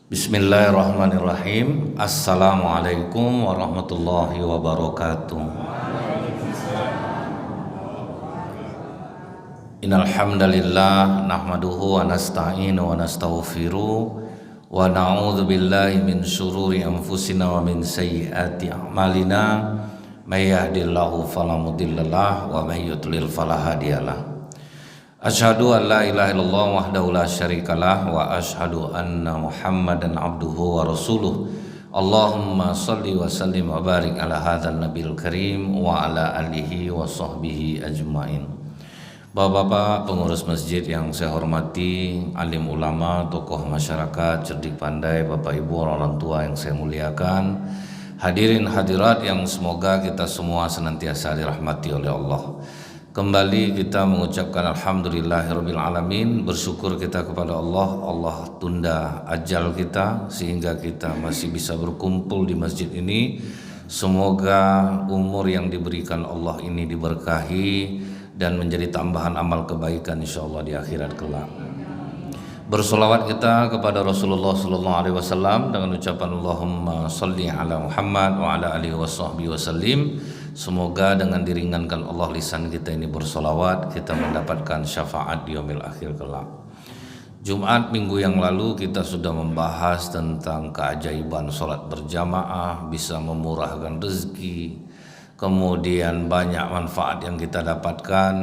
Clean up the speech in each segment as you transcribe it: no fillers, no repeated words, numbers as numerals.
Bismillahirrahmanirrahim. Assalamualaikum warahmatullahi wabarakatuh. Innal hamdalillah nahmaduhu wa nasta'inu wa nastaghfiruh wa na'udzu billahi min syururi anfusina wa min sayyiati a'malina. May yahdihillahu fala mudhillalah wa may yudlil fala hadiyalah. Asyhadu an la ilaha illallah wahdahu la syarikalah wa asyhadu anna Muhammadan abduhu wa rasuluh. Allahumma shalli wa sallim wa barik ala hadzal nabiyil karim wa ala alihi wa sahbihi ajmain. Bapak-bapak pengurus masjid yang saya hormati, alim ulama, tokoh masyarakat, cerdik pandai, Bapak Ibu orang tua yang saya muliakan, hadirin hadirat yang semoga kita semua senantiasa dirahmati oleh Allah. Kembali kita mengucapkan alhamdulillahirabbil alamin, bersyukur kita kepada Allah. Allah tunda ajal kita sehingga kita masih bisa berkumpul di masjid ini. Semoga umur yang diberikan Allah ini diberkahi dan menjadi tambahan amal kebaikan insyaallah di akhirat kelak. Bersolawat kita kepada Rasulullah sallallahu alaihi wasallam dengan ucapan Allahumma shalli ala Muhammad wa ala alihi washabbihi wasallim. Semoga dengan diringankan Allah lisan kita ini bersolawat, kita mendapatkan syafaat di yaumil akhir kelak. Jumat minggu yang lalu kita sudah membahas tentang keajaiban sholat berjamaah, bisa memurahkan rezeki, kemudian banyak manfaat yang kita dapatkan.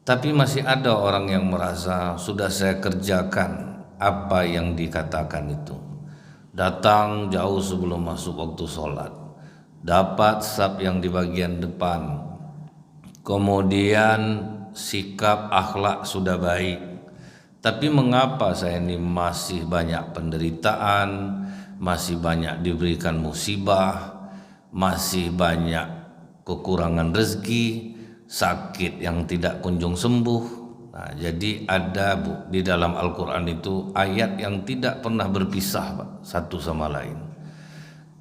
Tapi masih ada orang yang merasa sudah saya kerjakan apa yang dikatakan itu. Datang jauh sebelum masuk waktu sholat, dapat saf yang di bagian depan, kemudian sikap akhlak sudah baik, tapi mengapa saya ini masih banyak penderitaan, masih banyak diberikan musibah, masih banyak kekurangan rezeki, sakit yang tidak kunjung sembuh. Nah, jadi ada di dalam Al-Quran itu ayat yang tidak pernah berpisah Pak, satu sama lain.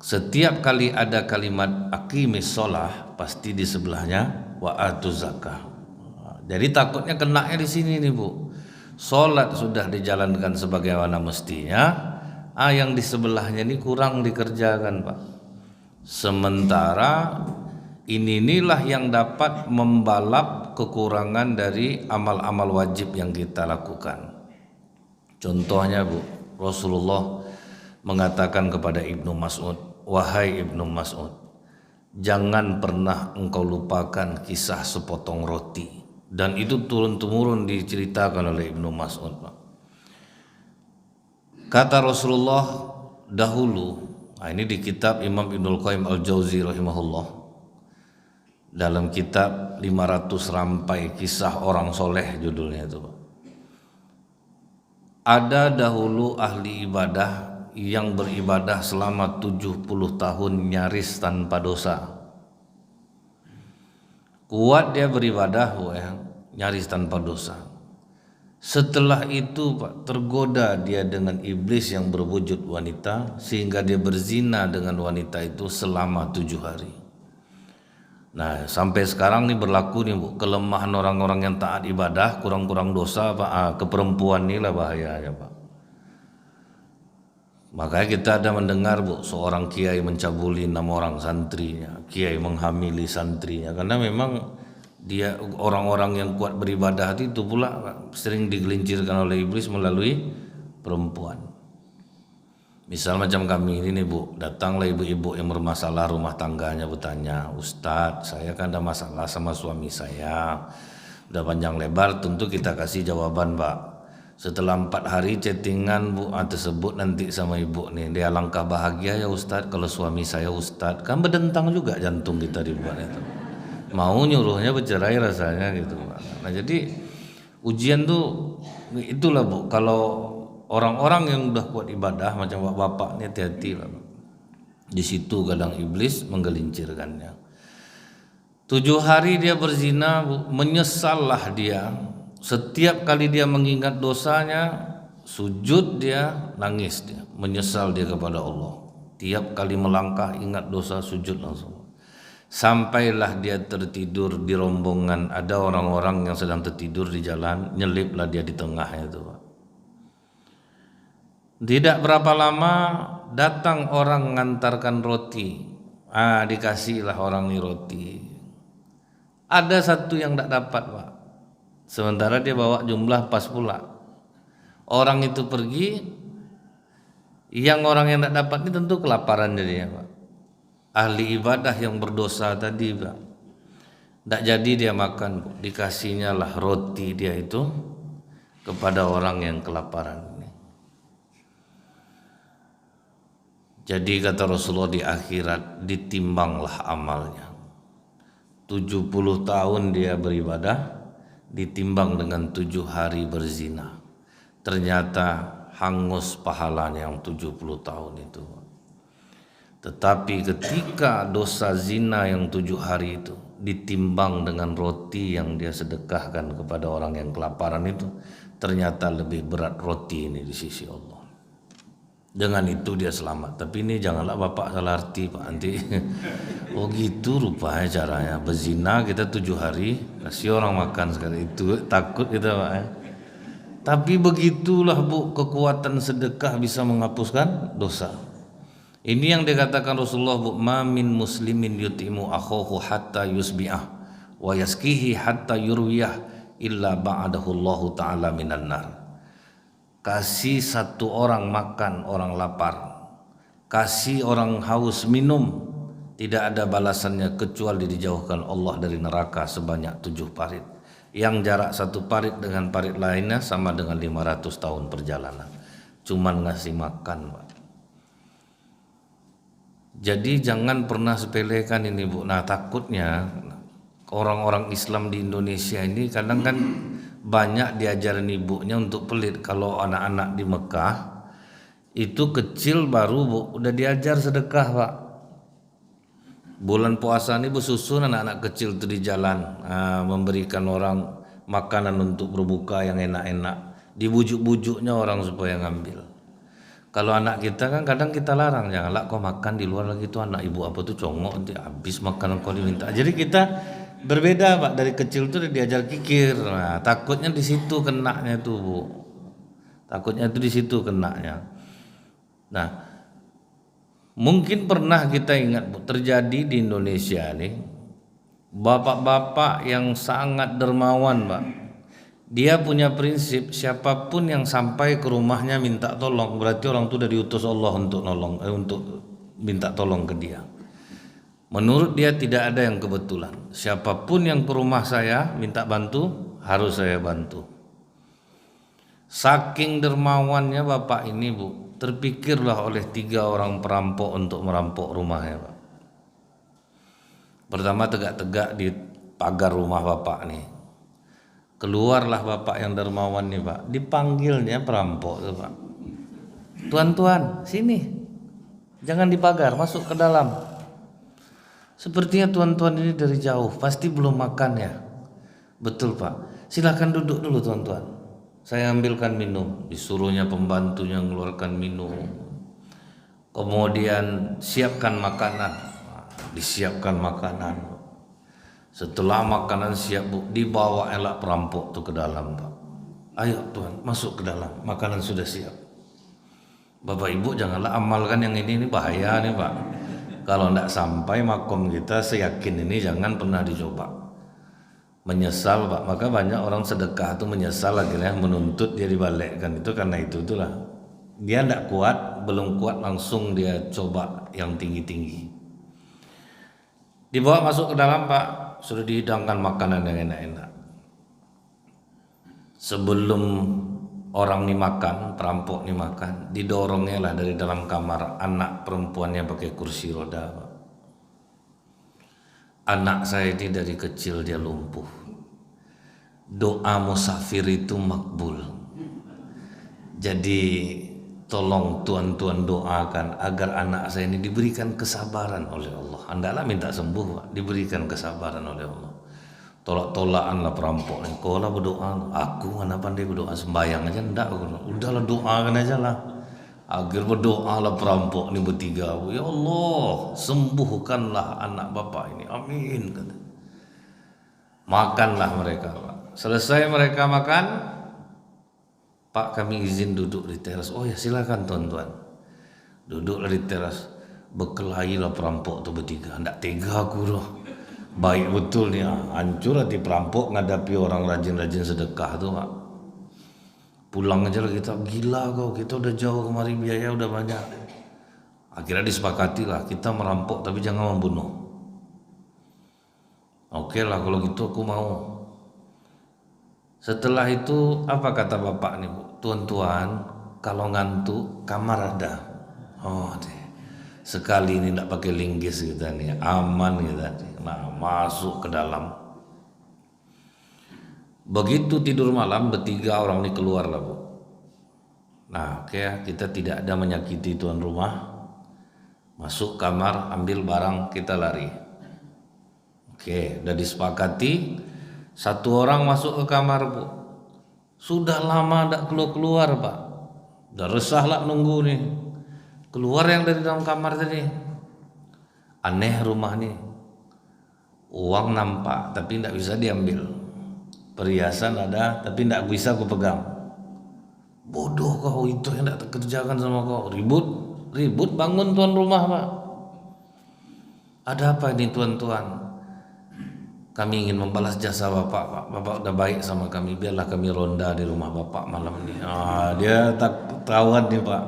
Setiap kali ada kalimat aqimis sholah, pasti di sebelahnya wa atuz zakah. Jadi takutnya kenanya di sini nih Bu. Sholat sudah dijalankan sebagaimana mestinya, yang di sebelahnya ini kurang dikerjakan Pak. Sementara inilah yang dapat membalap kekurangan dari amal-amal wajib yang kita lakukan. Contohnya Bu, Rasulullah mengatakan kepada Ibnu Mas'ud, wahai Ibnu Mas'ud, jangan pernah engkau lupakan kisah sepotong roti. Dan itu turun-temurun diceritakan oleh Ibnu Mas'ud. Kata Rasulullah dahulu, ini di kitab Imam Ibnul Qayyim Al-Jauzi rahimahullah, dalam kitab 500 rampai kisah orang soleh judulnya itu. Ada dahulu ahli ibadah yang beribadah selama 70 tahun nyaris tanpa dosa. Kuat dia beribadah nyaris tanpa dosa. Setelah itu Pak, tergoda dia dengan iblis yang berwujud wanita, sehingga dia berzina dengan wanita itu selama 7 hari. Nah, sampai sekarang nih berlaku nih Bu, kelemahan orang-orang yang taat ibadah, kurang-kurang dosa Pak, keperempuan inilah bahayanya Pak. Makanya kita ada mendengar Bu, seorang kiai mencabuli 6 orang santrinya, kiai menghamili santrinya, karena memang dia orang-orang yang kuat beribadah itu pula Pak, sering digelincirkan oleh iblis melalui perempuan. Misal macam kami ini nih Bu, datanglah ibu-ibu yang bermasalah rumah tangganya bertanya, Ustadz saya kan ada masalah sama suami saya, udah panjang lebar, tentu kita kasih jawaban Pak. Setelah 4 hari chattingan Bu tersebut nanti sama ibu nih, dia langkah bahagia ya Ustadz kalau suami saya Ustadz, kan berdentang juga jantung kita dibuat itu. Mau nyuruhnya bercerai rasanya gitu. Nah jadi ujian tuh itulah Bu, kalau orang-orang yang udah kuat ibadah macam bapak-bapak ini hati-hati lah. Di situ kadang iblis menggelincirkannya. 7 hari dia berzina Bu, menyesallah dia. Setiap kali dia mengingat dosanya, sujud dia, nangis dia, menyesal dia kepada Allah. Tiap kali melangkah ingat dosa, sujud langsung. Sampailah dia tertidur di rombongan, ada orang-orang yang sedang tertidur di jalan, nyeliplah dia di tengahnya itu Pak. Tidak berapa lama datang orang mengantarkan roti. Dikasihlah orang ini roti. Ada satu yang tidak dapat, Pak. Sementara dia bawa jumlah pas pula. Orang itu pergi, yang orang yang tidak dapat ini tentu kelaparan jadinya, Pak. Ahli ibadah yang berdosa tadi, Pak. Tidak jadi dia makan, Pak. Dikasihnya lah roti dia itu kepada orang yang kelaparan. Jadi kata Rasulullah, di akhirat ditimbanglah amalnya. 70 tahun dia beribadah ditimbang dengan 7 hari berzina. Ternyata hangus pahalanya yang 70 tahun itu. Tetapi ketika dosa zina yang 7 hari itu ditimbang dengan roti yang dia sedekahkan kepada orang yang kelaparan itu, ternyata lebih berat roti ini di sisi Allah. Dengan itu dia selamat. Tapi ini janganlah Bapak salah arti, Pak. Nanti oh gitu rupanya caranya. Berzina kita 7 hari, kasih orang makan sekali. Itu takut kita, Pak. Tapi begitulah, Bu, kekuatan sedekah bisa menghapuskan dosa. Ini yang dikatakan Rasulullah, Bu, ma min muslimin yutimu akhahu hatta yusbi'ah wa yaskihi hatta yurwiyah illa ba'adahu Allah ta'ala minan nar. Kasih satu orang makan orang lapar, kasih orang haus minum, tidak ada balasannya kecuali dijauhkan Allah dari neraka sebanyak 7 parit. Yang jarak 1 parit dengan parit lainnya sama dengan 500 tahun perjalanan. Cuman ngasih makan, Pak. Jadi jangan pernah sepelekan ini, Bu. Nah, takutnya orang-orang Islam di Indonesia ini kadang kan banyak diajarin ibunya untuk pelit. Kalau anak-anak di Mekah itu kecil baru, Bu, udah diajar sedekah, Pak. Bulan puasa ini bersusun anak-anak kecil itu di jalan, memberikan orang makanan untuk berbuka yang enak-enak. Dibujuk-bujuknya orang supaya ngambil. Kalau anak kita kan kadang kita larang, janganlah kau makan di luar lagi tuh, anak ibu apa tuh congok nanti habis makanan kau diminta. Jadi kita berbeda, Pak, dari kecil tuh diajar kikir. Nah, takutnya di situ kenanya tuh, Bu. Takutnya itu di situ kenanya. Nah, mungkin pernah kita ingat, Bu, terjadi di Indonesia nih bapak-bapak yang sangat dermawan, Pak. Dia punya prinsip siapapun yang sampai ke rumahnya minta tolong, berarti orang itu udah diutus Allah untuk nolong, untuk minta tolong ke dia. Menurut dia tidak ada yang kebetulan. Siapapun yang ke rumah saya minta bantu, harus saya bantu. Saking dermawannya bapak ini, Bu, terpikirlah oleh 3 orang perampok untuk merampok rumahnya, Pak. Pertama tegak-tegak di pagar rumah bapak nih. Keluarlah bapak yang dermawan nih, Pak. Dipanggilnya perampok tuh, Pak. Tuan-tuan, sini. Jangan di pagar, masuk ke dalam. Sepertinya tuan-tuan ini dari jauh, pasti belum makan ya. Betul, Pak. Silakan duduk dulu, tuan-tuan. Saya ambilkan minum. Disuruhnya pembantunya mengeluarkan minum. Kemudian siapkan makanan. Disiapkan makanan. Setelah makanan siap, Bu, dibawa elak perampok tuh ke dalam, Pak. Ayo tuan, masuk ke dalam, makanan sudah siap. Bapak Ibu janganlah amalkan yang ini bahaya nih, Pak. Kalau tidak sampai makom kita, saya yakin ini jangan pernah dicoba. Menyesal, Pak. Maka banyak orang sedekah itu menyesal akhirnya menuntut dia dibalikkan. Itu karena itulah. Dia tidak kuat, belum kuat langsung dia coba yang tinggi-tinggi. Dibawa masuk ke dalam, Pak. Sudah dihidangkan makanan yang enak-enak. Sebelum orang ini makan, perampok ini makan, didorongnya lah dari dalam kamar anak perempuannya pakai kursi roda, Pak. Anak saya ini dari kecil dia lumpuh. Doa musafir itu makbul. Jadi tolong tuan-tuan doakan agar anak saya ini diberikan kesabaran oleh Allah. Hendaklah minta sembuh, Pak. Diberikan kesabaran oleh Allah. Tolak-tolakan lah perampok. Kau lah berdoa. Aku mana pandai berdoa, sembahyang aja enggak. Udahlah doakan aja lah. Agar berdoa lah perampok ini bertiga. Ya Allah, sembuhkanlah anak bapak ini. Amin. Makanlah mereka, Pak. Selesai mereka makan, Pak, kami izin duduk di teras. Oh ya silakan tuan-tuan. Duduklah di teras. Berkelahilah perampok tuh bertiga. Nggak tega aku tuh. Baik betul nih, hancur hati perampok ngadapi orang rajin-rajin sedekah tuh Pak. Pulang aja lah kita, gila kau, kita udah jauh kemari, biaya udah banyak. Akhirnya disepakati lah, kita merampok tapi jangan membunuh. Oke lah kalau gitu aku mau. Setelah itu apa kata bapak nih Bu? Tuan-tuan, kalau ngantuk kamar ada. Oh deh. Sekali ini tidak pakai linggis kita nih, aman kita nih. Nah masuk ke dalam. Begitu tidur malam bertiga orang ini keluar lah Bu. Nah oke ya, kita tidak ada menyakiti tuan rumah. Masuk kamar, ambil barang, kita lari. Oke, udah disepakati. Satu orang masuk ke kamar Bu. Sudah lama tidak keluar-keluar Pak. Udah resah lah nunggu nih. Keluar yang dari dalam kamar tadi. Aneh rumah nih. Uang nampak tapi tidak bisa diambil. Perhiasan ada tapi tidak bisa aku pegang. Bodoh kau, itu yang tidak terkerjakan sama kau. Ribut bangun tuan rumah Pak. Ada apa ini tuan-tuan? Kami ingin membalas jasa bapak Pak. Bapak udah baik sama kami, biarlah kami ronda di rumah bapak malam ini. Dia tak tahuan nih Pak.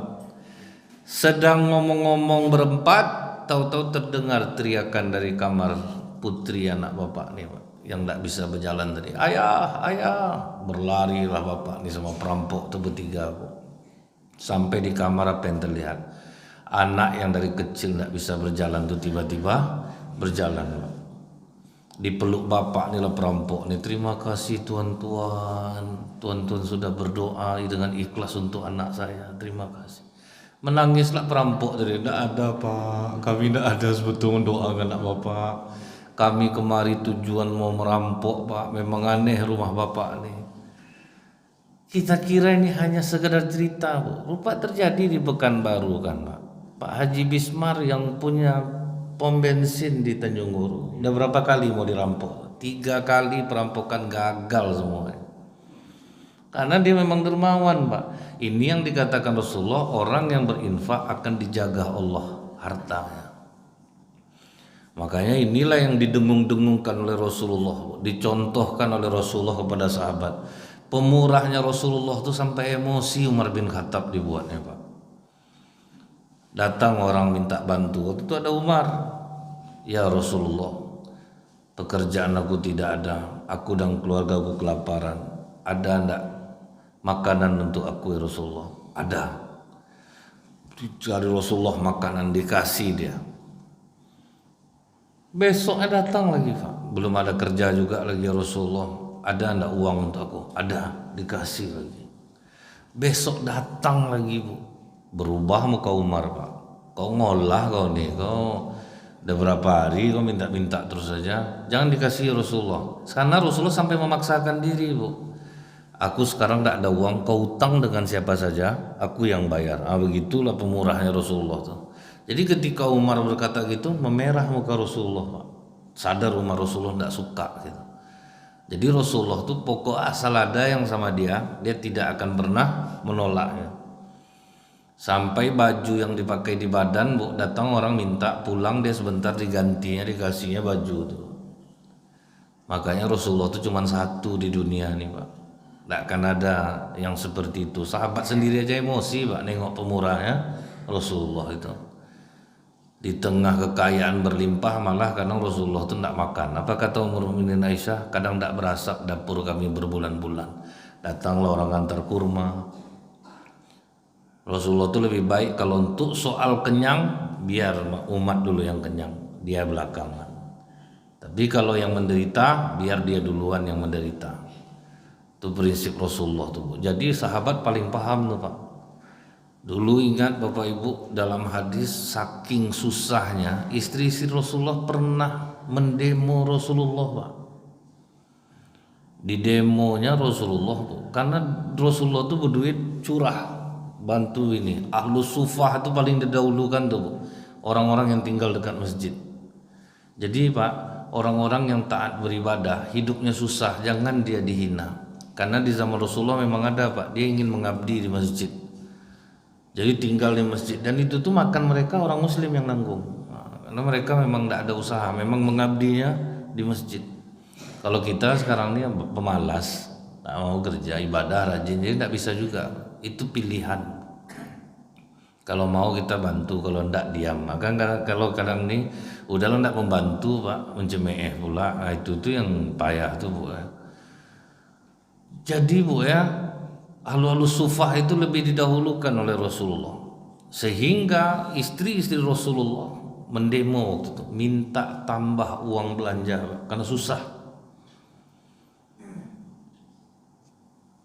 Sedang ngomong-ngomong berempat, tahu-tahu terdengar teriakan dari kamar putri anak bapak nih Pak, yang tidak bisa berjalan tadi. Ayah, ayah. Berlarilah bapak nih sama perampok tuh bertiga Bu. Sampai di kamar apa yang terlihat? Anak yang dari kecil tidak bisa berjalan tuh tiba-tiba berjalan Pak. Dipeluk bapak nih lah perampok nih. Terima kasih tuan-tuan, tuan-tuan sudah berdoa dengan ikhlas untuk anak saya, terima kasih. Menangislah perampok tadi. Tidak ada Pak, kami tidak ada sebetulnya mendoakan anak bapak. Kami kemari tujuan mau merampok Pak. Memang aneh rumah bapak nih. Kita kira ini hanya sekedar cerita Bu. Rupa terjadi di Pekanbaru kan Pak. Pak Haji Bismar yang punya pom bensin di Tanjung Guru udah berapa kali mau dirampok? 3 kali perampokan gagal semua. Karena dia memang dermawan Pak. Ini yang dikatakan Rasulullah, orang yang berinfak akan dijaga Allah hartanya. Makanya inilah yang didengung-dengungkan oleh Rasulullah, dicontohkan oleh Rasulullah kepada sahabat. Pemurahnya Rasulullah itu sampai emosi Umar bin Khattab dibuatnya Pak. Datang orang minta bantu. Waktu itu ada Umar. Ya Rasulullah, pekerjaan aku tidak ada. Aku dan keluarga aku kelaparan. Ada enggak makanan untuk aku ya Rasulullah? Ada. Dicari Rasulullah makanan, dikasih dia. Besoknya datang lagi Pak. Belum ada kerja juga lagi ya Rasulullah. Ada enggak uang untuk aku? Ada. Dikasih lagi. Besok datang lagi Bu. Berubah muka Umar Pak. Kau ngolah kau nih, kau udah berapa hari kau minta-minta terus saja. Jangan dikasih Rasulullah. Karena Rasulullah sampai memaksakan diri Bu. Aku sekarang tidak ada uang, kau utang dengan siapa saja, aku yang bayar. Begitulah pemurahnya Rasulullah tuh. Jadi ketika Umar berkata gitu, memerah muka Rasulullah Pak. Sadar Umar Rasulullah tidak suka gitu. Jadi Rasulullah tuh pokok asal ada yang sama dia tidak akan pernah menolaknya. Sampai baju yang dipakai di badan Bu, datang orang minta pulang, dia sebentar digantinya, dikasihnya baju tuh. Makanya Rasulullah tuh cuma satu di dunia nih Pak. Tidak akan ada yang seperti itu. Sahabat sendiri aja emosi Pak nengok pemurahnya Rasulullah itu. Di tengah kekayaan berlimpah malah kadang Rasulullah itu tidak makan. Apa kata Ummul Mukminin Aisyah? Kadang tidak berasap dapur kami berbulan-bulan. Datanglah orang antar kurma. Rasulullah itu lebih baik kalau untuk soal kenyang, biar umat dulu yang kenyang, dia belakangan. Tapi kalau yang menderita, biar dia duluan yang menderita. Itu prinsip Rasulullah tuh. Jadi sahabat paling paham tuh Pak. Dulu ingat Bapak Ibu, dalam hadis saking susahnya istri-istri Rasulullah pernah mendemo Rasulullah Pak. Di demonya Rasulullah tuh, karena Rasulullah tuh berduit curah, bantu ini. Ahlus Sufah itu paling didahulukan tuh, orang-orang yang tinggal dekat masjid. Jadi Pak, orang-orang yang taat beribadah, hidupnya susah, jangan dia dihina. Karena di zaman Rasulullah memang ada Pak, dia ingin mengabdi di masjid. Jadi tinggal di masjid, dan itu tuh makan mereka orang muslim yang nanggung. Karena mereka memang tidak ada usaha, memang mengabdinya di masjid. Kalau kita sekarang ini pemalas, tak mau kerja ibadah rajin, jadi tidak bisa juga. Itu pilihan. Kalau mau kita bantu, kalau tidak diam. Maka kalau kadang ini udahlah tidak membantu Pak, mencemeh pula. Nah, itu tuh yang payah tuh Bu. Jadi Bu ya, ahlu sufah itu lebih didahulukan oleh Rasulullah, sehingga istri-istri Rasulullah mendemo waktu itu, minta tambah uang belanja Pak, karena susah.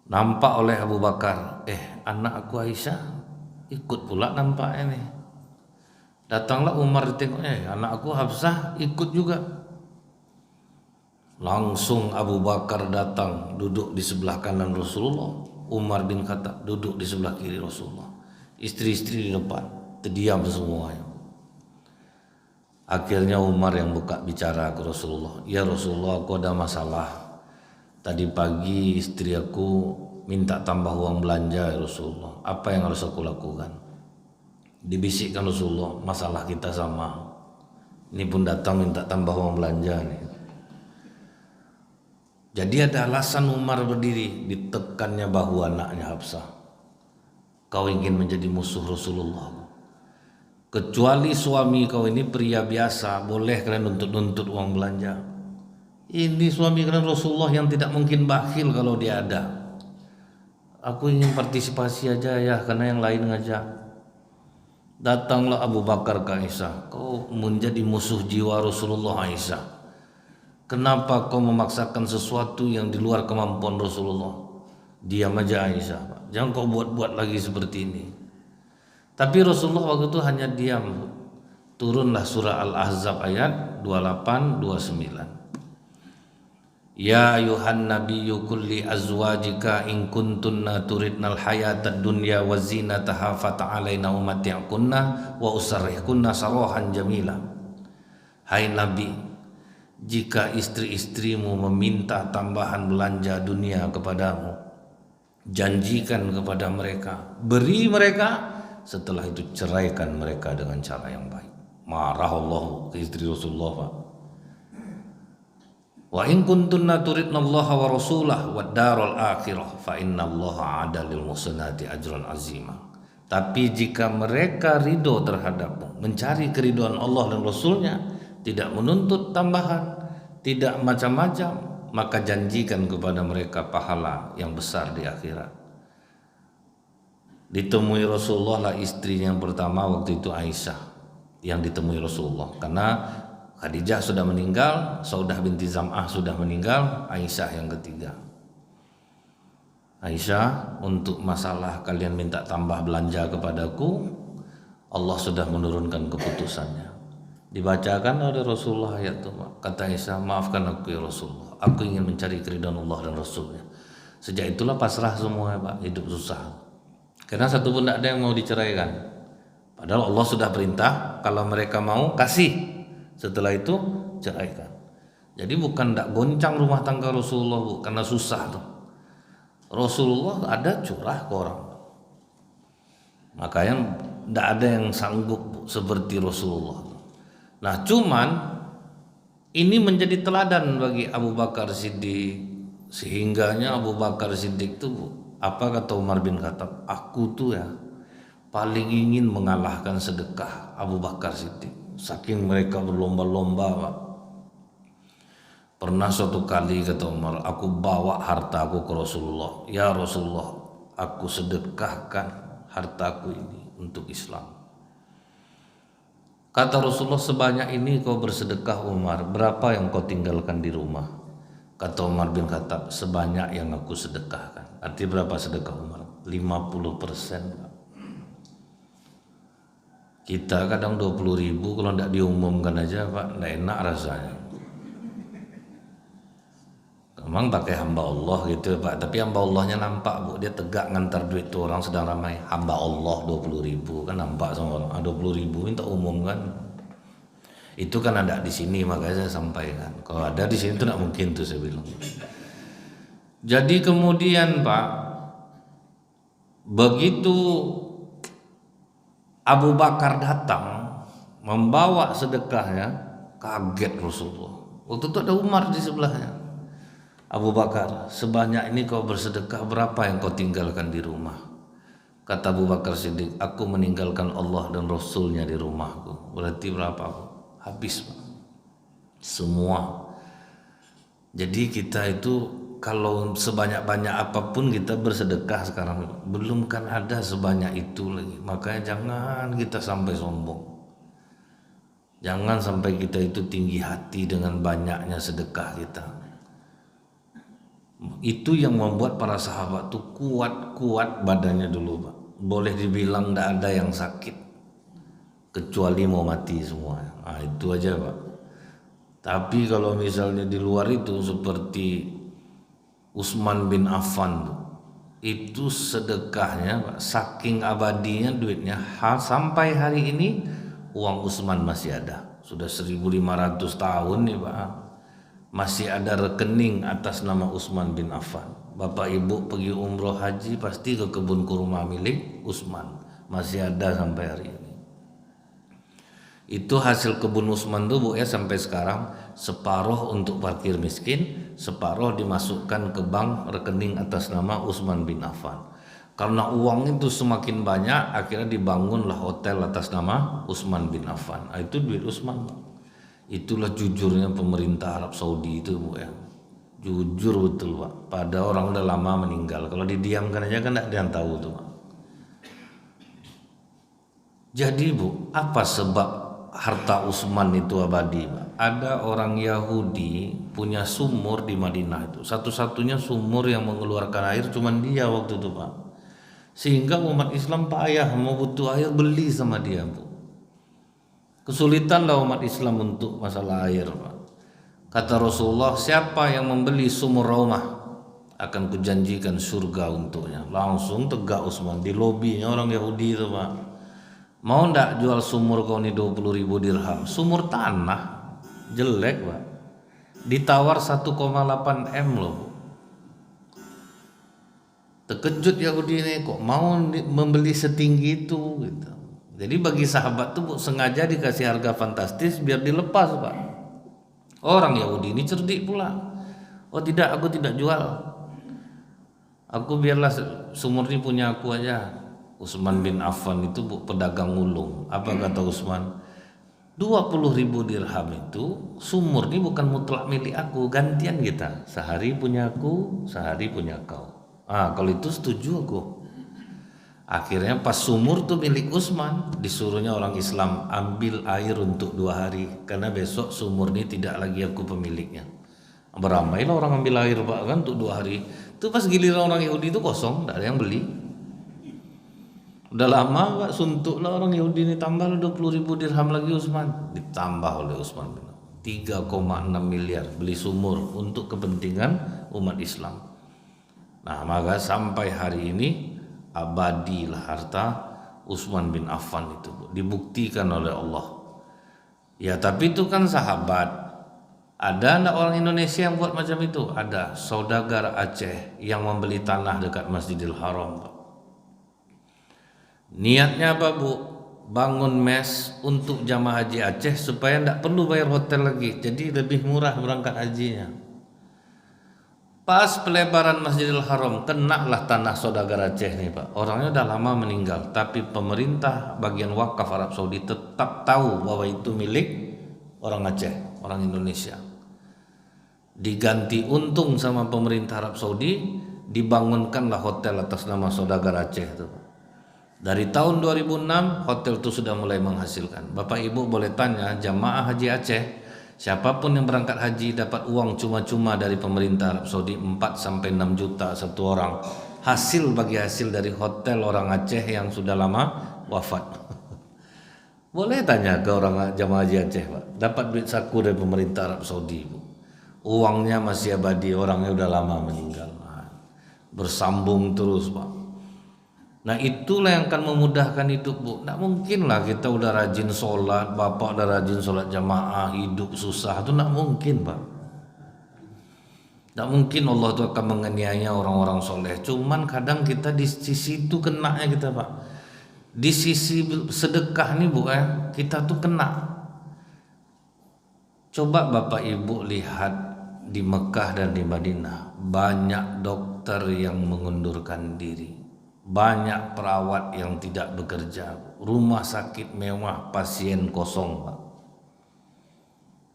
Nampak oleh Abu Bakar, anak aku Aisyah ikut pula nampaknya nih. Datanglah Umar ditengoknya, anak aku Hafsah ikut juga. Langsung Abu Bakar datang duduk di sebelah kanan Rasulullah, Umar bin Khattab duduk di sebelah kiri Rasulullah, istri-istri di depan, terdiam semuanya. Akhirnya Umar yang buka bicara ke Rasulullah, ya Rasulullah, aku ada masalah. Tadi pagi istri aku minta tambah uang belanja ya Rasulullah, apa yang harus aku lakukan? Dibisikkan Rasulullah, masalah kita sama, ini pun datang minta tambah uang belanja nih. Jadi ada alasan Umar berdiri, ditekannya bahu anaknya Hafsah. Kau ingin menjadi musuh Rasulullah, kecuali suami kau ini pria biasa, boleh kalian nuntut uang belanja. Ini suami kalian Rasulullah yang tidak mungkin bakhil kalau dia ada. Aku ingin partisipasi aja ya, karena yang lain ngajak. Datanglah Abu Bakar ke Aisyah, kau menjadi musuh jiwa Rasulullah Aisyah. Kenapa kau memaksakan sesuatu yang di luar kemampuan Rasulullah? Diam aja Aisyah, jangan kau buat-buat lagi seperti ini. Tapi Rasulullah waktu itu hanya diam. Turunlah surah Al-Ahzab ayat 28-29. Ya ayuhan nabiyyu kulli azwajika in kuntunna turidnal hayatad dunya wa zinataha fata'alaina umatti'kunna wa usarrihkunna sarahan jamila. Hai Nabi, jika istri-istrimu meminta tambahan belanja dunia kepadamu, janjikan kepada mereka, beri mereka, setelah itu ceraikan mereka dengan cara yang baik. Marah Allah ke istri Rasulullah Pak. Wa in kuntunna turidnallaha wa rasulah wad daral akhirah fa innallaha 'ada lil muhsinati ajran azima. Tapi jika mereka ridho terhadapmu, mencari keridhaan Allah dan Rasulnya, tidak menuntut tambahan, tidak macam-macam, maka janjikan kepada mereka pahala yang besar di akhirat. Ditemui Rasulullah lah istrinya yang pertama waktu itu Aisyah yang ditemui Rasulullah, karena Khadijah sudah meninggal, Saudah binti Zam'ah sudah meninggal, Aisyah yang ketiga. Aisyah, untuk masalah kalian minta tambah belanja kepadaku, Allah sudah menurunkan keputusannya. Dibacakan oleh Rasulullah ayat itu, kata Aisyah, maafkan aku ya Rasulullah, aku ingin mencari keridhaan Allah dan Rasulnya. Sejak itulah pasrah semua Pak, hidup susah. Karena satu pun tidak ada yang mau diceraikan. Padahal Allah sudah perintah, kalau mereka mau kasih, setelah itu ceraikan. Jadi bukan tidak goncang rumah tangga Rasulullah Bu, karena susah tuh. Rasulullah ada curah ke orang, makanya tidak ada yang sanggup Bu, seperti Rasulullah. Nah cuman ini menjadi teladan bagi Abu Bakar Siddiq, sehingganya Abu Bakar Siddiq itu apa kata Umar bin Khattab, aku tuh ya paling ingin mengalahkan sedekah Abu Bakar Siddiq, saking mereka berlomba-lomba Pak. Pernah suatu kali kata Umar, aku bawa hartaku ke Rasulullah, ya Rasulullah, aku sedekahkan hartaku ini untuk Islam. Kata Rasulullah, sebanyak ini kau bersedekah Umar, berapa yang kau tinggalkan di rumah? Kata Umar bin Khattab, sebanyak yang aku sedekahkan. Artinya berapa sedekah Umar? 50%. Kita kadang 20.000 kalau tidak diumumkan aja Pak, tidak enak rasanya. Memang pakai hamba Allah gitu Pak, tapi hamba Allahnya nampak Bu, dia tegak ngantar duit tuh orang sedang ramai, hamba Allah 20.000 kan nampak sama orang, 20.000 minta umum kan. Itu kan ada di sini, makanya saya sampaikan. Kalau ada di sini tuh tidak mungkin tuh saya bilang. Jadi kemudian Pak, begitu Abu Bakar datang membawa sedekahnya, kaget Rasulullah. Waktu itu ada Umar di sebelahnya. Abu Bakar, sebanyak ini kau bersedekah, berapa yang kau tinggalkan di rumah? Kata Abu Bakar Siddiq, aku meninggalkan Allah dan Rasulnya di rumahku. Berarti berapa? Habis Pak, semua. Jadi kita itu kalau sebanyak-banyak apapun kita bersedekah sekarang, belum kan ada sebanyak itu lagi. Makanya jangan kita sampai sombong. Jangan sampai kita itu tinggi hati dengan banyaknya sedekah kita. Itu yang membuat para sahabat tuh kuat badannya dulu Pak. Boleh dibilang tidak ada yang sakit kecuali mau mati semua. Nah, itu aja Pak. Tapi kalau misalnya di luar itu seperti Utsman bin Affan tuh, itu sedekahnya Pak, saking abadinya duitnya, sampai hari ini uang Utsman masih ada. Sudah 1500 tahun nih Pak, masih ada rekening atas nama Utsman bin Affan. Bapak ibu pergi umroh haji pasti ke kebun kurma milik Utsman, masih ada sampai hari ini. Itu hasil kebun Utsman tuh Bu ya, sampai sekarang separuh untuk parkir miskin, separuh dimasukkan ke bank rekening atas nama Utsman bin Affan. Karena uang itu semakin banyak, akhirnya dibangunlah hotel atas nama Utsman bin Affan. Nah, itu duit Utsman. Itulah jujurnya pemerintah Arab Saudi itu Bu ya. Jujur betul Pak. Pada orang udah lama meninggal, kalau didiamkan aja kan tidak ada yang tahu tuh Pak. Jadi Bu, apa sebab harta Utsman itu abadi Pak? Ada orang Yahudi punya sumur di Madinah itu, satu-satunya sumur yang mengeluarkan air cuman dia waktu itu Pak. Sehingga umat Islam payah mau butuh air beli sama dia Bu. Kesulitan lah umat Islam untuk masalah air Pak. Kata Rasulullah, siapa yang membeli sumur Raumah akan kujanjikan surga untuknya. Langsung tegak Utsman di lobinya orang Yahudi itu Pak. Mau ndak jual sumur kau ini 20.000 dirham? Sumur tanah jelek Pak, ditawar 1,8 M loh Bu. Terkejut Yahudi ini, kok mau membeli setinggi itu gitu. Jadi bagi sahabat tuh Bu, sengaja dikasih harga fantastis biar dilepas Pak. Orang Yahudi ini cerdik pula. Oh tidak, aku tidak jual. Aku biarlah sumur ini punya aku aja. Utsman bin Affan itu Bu, pedagang mulung. Apa kata Utsman? 20.000 dirham itu sumur ini bukan mutlak milik aku, gantian kita. Sehari punya aku, sehari punya kau. Kalau itu setuju aku. Akhirnya pas sumur tuh milik Utsman, disuruhnya orang Islam ambil air untuk 2 hari, karena besok sumur ini tidak lagi aku pemiliknya. Beramailah orang ambil air Pak kan untuk 2 hari. Itu pas giliran orang Yahudi itu kosong, tidak ada yang beli. Udah lama Pak, suntuklah orang Yahudi ini, tambah 20.000 dirham lagi Utsman, ditambah oleh Utsman 3,6 miliar beli sumur untuk kepentingan umat Islam. Nah maka sampai hari ini abadilah harta Utsman bin Affan itu Bu, dibuktikan oleh Allah. Ya tapi itu kan sahabat. Ada enggak orang Indonesia yang buat macam itu? Ada. Saudagar Aceh yang membeli tanah dekat Masjidil Haram Pak. Niatnya apa Bu? Bangun mes untuk jamaah haji Aceh supaya enggak perlu bayar hotel lagi, jadi lebih murah berangkat hajinya. Pas pelebaran Masjidil Haram, kenalah tanah saudagar Aceh nih Pak. Orangnya udah lama meninggal, tapi pemerintah bagian wakaf Arab Saudi tetap tahu bahwa itu milik orang Aceh, orang Indonesia. Diganti untung sama pemerintah Arab Saudi, dibangunkanlah hotel atas nama saudagar Aceh itu. Dari tahun 2006 hotel itu sudah mulai menghasilkan. Bapak Ibu boleh tanya jamaah haji Aceh, siapapun yang berangkat haji dapat uang cuma-cuma dari pemerintah Arab Saudi 4-6 juta satu orang. Hasil dari hotel orang Aceh yang sudah lama wafat. Boleh tanya ke orang jamaah haji Aceh Pak, dapat duit saku dari pemerintah Arab Saudi Bu. Uangnya masih abadi, orangnya udah lama meninggal. Bersambung terus Pak. Nah itulah yang akan memudahkan hidup Bu. Tidak mungkin lah kita udah rajin sholat, bapak udah rajin sholat jamaah, hidup susah, itu tidak mungkin Pak. Tidak mungkin Allah itu akan menganiaya orang-orang soleh. Cuman kadang kita di sisi itu kenanya kita Pak. Di sisi sedekah nih Bu kita tuh kena. Coba Bapak Ibu lihat di Mekah dan di Madinah, banyak dokter yang mengundurkan diri, banyak perawat yang tidak bekerja, rumah sakit mewah pasien kosong Pak.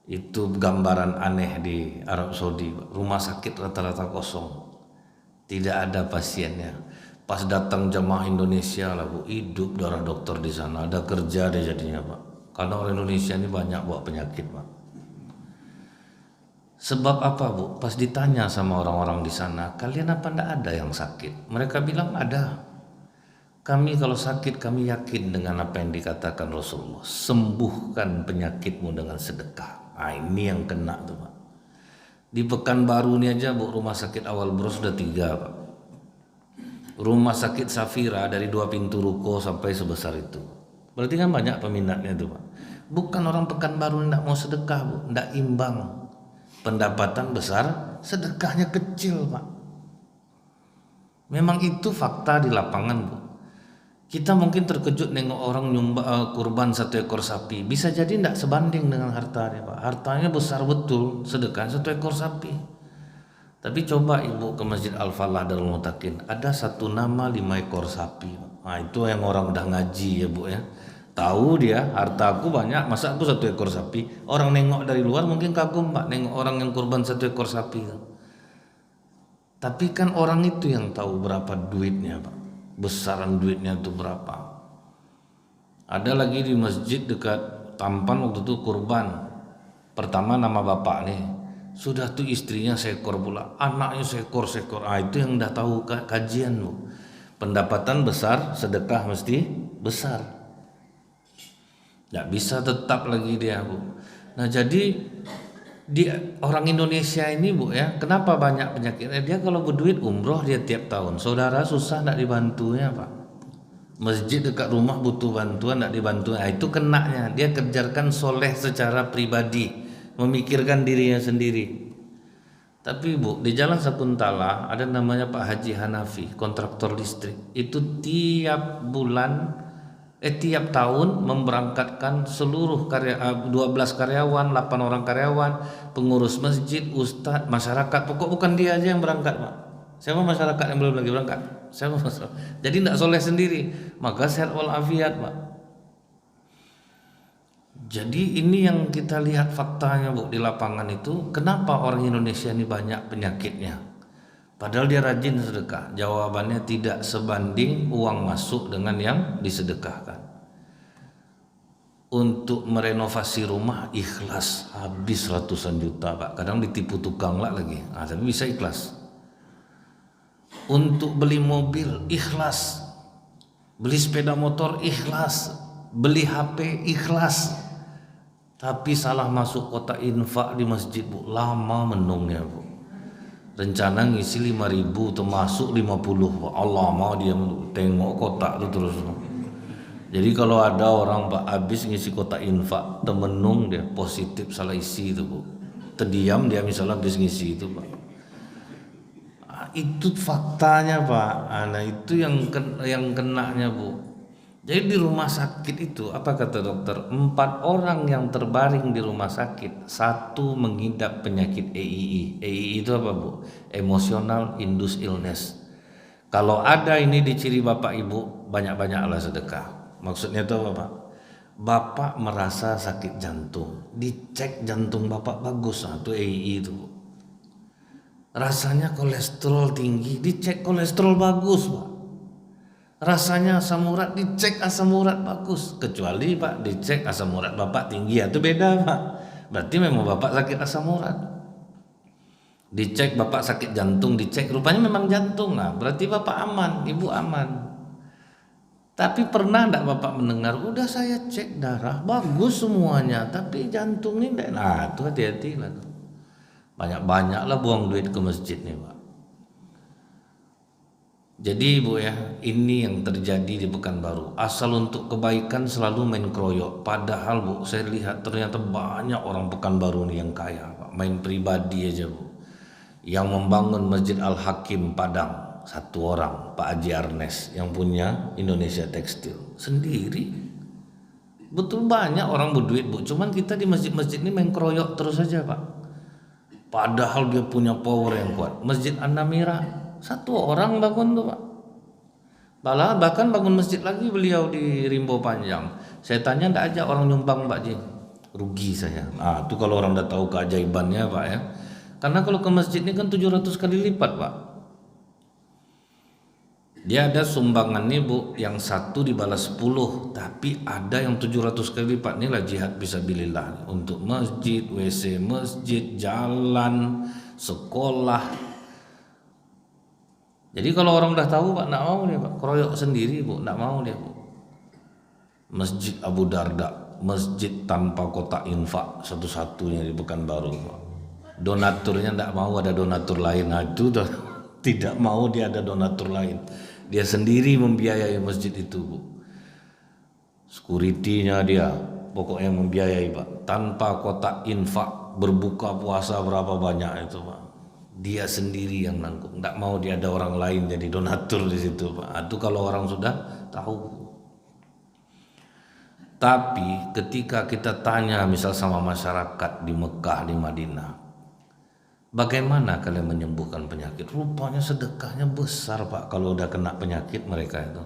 Itu gambaran aneh di Arab Saudi, rumah sakit rata-rata kosong, tidak ada pasiennya. Pas datang jamaah Indonesia lah Bu, hidup darah dokter di sana, ada kerja deh jadinya Pak. Karena orang Indonesia ini banyak bawa penyakit Pak. Sebab apa Bu? Pas ditanya sama orang-orang di sana, kalian apa ndak ada yang sakit? Mereka bilang ada. Kami kalau sakit kami yakin dengan apa yang dikatakan Rasulullah, sembuhkan penyakitmu dengan sedekah. Nah ini yang kena tuh Pak. Di Pekanbaru ini aja Bu, rumah sakit awal Bro sudah 3 Pak. Rumah sakit Safira dari 2 pintu ruko sampai sebesar itu. Berarti kan banyak peminatnya tuh Pak. Bukan orang Pekanbaru yang tidak mau sedekah Bu, tidak imbang. Pendapatan besar, sedekahnya kecil Pak. Memang itu fakta di lapangan Bu. Kita mungkin terkejut nengok orang kurban 1 ekor sapi, bisa jadi tidak sebanding dengan hartanya Pak. Hartanya besar betul, sedekah 1 ekor sapi. Tapi coba Ibu ke Masjid Al-Falah Darul Mutakin, ada 1 nama 5 ekor sapi. Nah itu yang orang udah ngaji ya Bu ya. Tahu dia hartaku banyak, masa aku 1 ekor sapi. Orang nengok dari luar mungkin kagum Pak, nengok orang yang kurban 1 ekor sapi. Tapi kan orang itu yang tahu berapa duitnya Pak, besaran duitnya itu berapa. Ada lagi di masjid dekat Tampan waktu itu kurban. Pertama nama bapak nih, sudah tuh istrinya seekor pula, anaknya seekor. Ah itu yang udah tahu kajian Bu. Pendapatan besar, sedekah mesti besar. Nggak bisa tetap lagi dia Bu. Nah jadi di orang Indonesia ini Bu ya, kenapa banyak penyakitnya? Dia kalau berduit umroh dia tiap tahun. Saudara susah nggak dibantunya Pak. Masjid dekat rumah butuh bantuan nggak dibantu. Nah, itu kenanya. Dia kerjakan soleh secara pribadi, memikirkan dirinya sendiri. Tapi Bu, di Jalan Sakuntala ada namanya Pak Haji Hanafi, kontraktor listrik. Itu tiap tahun memberangkatkan seluruh 12 karyawan, 8 orang karyawan, pengurus masjid, ustadz, masyarakat. Pokok bukan dia aja yang berangkat Pak. Siapa masyarakat yang belum lagi berangkat? Siapa masyarakat? Jadi tidak soleh sendiri, maka sehat walafiat Pak. Jadi ini yang kita lihat faktanya Bu di lapangan itu, kenapa orang Indonesia ini banyak penyakitnya? Padahal dia rajin sedekah. Jawabannya tidak sebanding uang masuk dengan yang disedekahkan. Untuk merenovasi rumah ikhlas, habis ratusan juta Pak. Kadang ditipu tukang lah lagi. Nah, tapi bisa ikhlas. Untuk beli mobil ikhlas, beli sepeda motor ikhlas, beli HP ikhlas. Tapi salah masuk kotak infak di masjid Bu, lama menungnya Bu. Rencana ngisi 5.000 termasuk 50. Allah mau dia tengok kotak itu terus. Jadi kalau ada orang Pak habis ngisi kotak infak, temenung dia positif salah isi itu Bu. Terdiam dia misalnya habis ngisi itu Pak. Nah, itu faktanya Pak. Nah itu yang kenanya Bu. Jadi di rumah sakit itu apa kata dokter? 4 orang yang terbaring di rumah sakit, 1 mengidap penyakit EII. EII itu apa Bu? Emotional Induced Illness. Kalau ada ini di ciri Bapak Ibu, banyak-banyaklah sedekah. Maksudnya itu apa Pak? Bapak merasa sakit jantung, dicek jantung Bapak bagus, itu EII itu Bu. Rasanya kolesterol tinggi, dicek kolesterol bagus Pak. Rasanya asam urat, dicek asam urat bagus. Kecuali Pak dicek asam urat Bapak tinggi, itu beda Pak. Berarti memang Bapak sakit asam urat. Dicek Bapak sakit jantung, dicek rupanya memang jantung. Nah, berarti Bapak aman, Ibu aman. Tapi pernah enggak Bapak mendengar, udah saya cek darah bagus semuanya, tapi jantung ini enggak. Nah, itu hati-hati lah. Banyak-banyaklah buang duit ke masjid nih Pak. Jadi Bu ya, ini yang terjadi di Pekanbaru. Asal untuk kebaikan selalu main kroyok. Padahal Bu, saya lihat ternyata banyak orang Pekanbaru nih yang kaya Pak. Main pribadi aja Bu. Yang membangun Masjid Al-Hakim Padang satu orang, Pak Haji Arnes yang punya Indonesia Tekstil sendiri. Betul banyak orang berduit Bu, cuman kita di masjid-masjid ini main keroyok terus saja Pak. Padahal dia punya power yang kuat. Masjid An-Namira satu orang bangun tuh Pak. Bahkan bangun masjid lagi beliau di Rimbo Panjang. Saya tanya ndak aja orang nyumbang Pak Ji, rugi saya. Itu kalau orang udah tahu keajaibannya Pak ya. Karena kalau ke masjid ini kan 700 kali lipat Pak. Dia ada sumbangan nih Bu, yang satu dibalas 10, tapi ada yang 700 kali lipat. Inilah jihad fisabilillah untuk masjid, WC masjid, jalan, sekolah. Jadi kalau orang udah tahu Pak, nggak mau dia Pak, keroyok sendiri Bu, nggak mau dia Bu. Masjid Abu Darda, masjid tanpa kotak infak satu-satunya di Pekanbaru Pak. Donaturnya tidak mau ada donatur lain. Itu tidak mau dia ada donatur lain. Dia sendiri membiayai masjid itu Bu. Security-nya dia pokoknya membiayai Pak. Tanpa kotak infak, berbuka puasa berapa banyak itu Pak. Dia sendiri yang nanggung. Tidak mau dia ada orang lain jadi donatur di situ Pak. Itu kalau orang sudah tahu. Tapi ketika kita tanya misal sama masyarakat di Mekah, di Madinah, bagaimana kalian menyembuhkan penyakit? Rupanya sedekahnya besar Pak kalau udah kena penyakit mereka itu.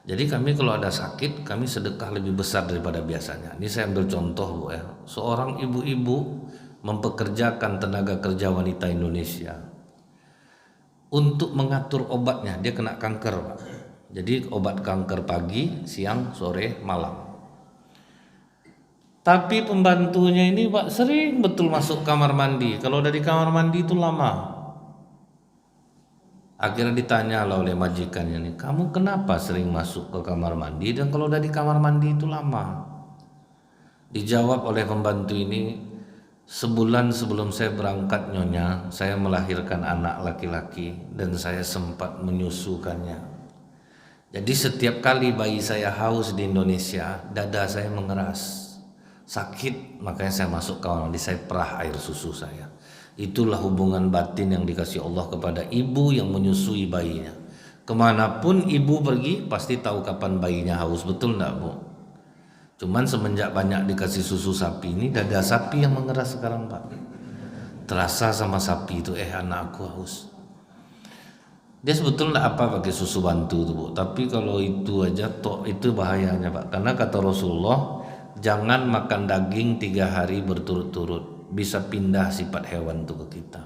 Jadi kami kalau ada sakit, kami sedekah lebih besar daripada biasanya. Ini saya ambil contoh Bu ya. Seorang ibu-ibu mempekerjakan tenaga kerja wanita Indonesia untuk mengatur obatnya. Dia kena kanker Pak. Jadi obat kanker pagi, siang, sore, malam. Tapi pembantunya ini Pak sering betul masuk kamar mandi. Kalau dari kamar mandi itu lama. Akhirnya ditanya lah oleh majikannya nih, kamu kenapa sering masuk ke kamar mandi dan kalau dari kamar mandi itu lama? Dijawab oleh pembantu ini, sebulan sebelum saya berangkat Nyonya, saya melahirkan anak laki-laki dan saya sempat menyusukannya. Jadi setiap kali bayi saya haus di Indonesia, dada saya mengeras. Sakit, makanya saya masuk kamar mandi, saya perah air susu saya. Itulah hubungan batin yang dikasih Allah kepada ibu yang menyusui bayinya. Kemanapun ibu pergi pasti tahu kapan bayinya haus, betul enggak Bu? Cuman semenjak banyak dikasih susu sapi ini, dada sapi yang mengeras sekarang Pak. Terasa sama sapi itu, anakku haus. Dia sebetulnya apa pakai susu bantu tuh Bu, tapi kalau itu aja itu bahayanya Pak. Karena kata Rasulullah, jangan makan daging 3 hari berturut-turut, bisa pindah sifat hewan itu ke kita.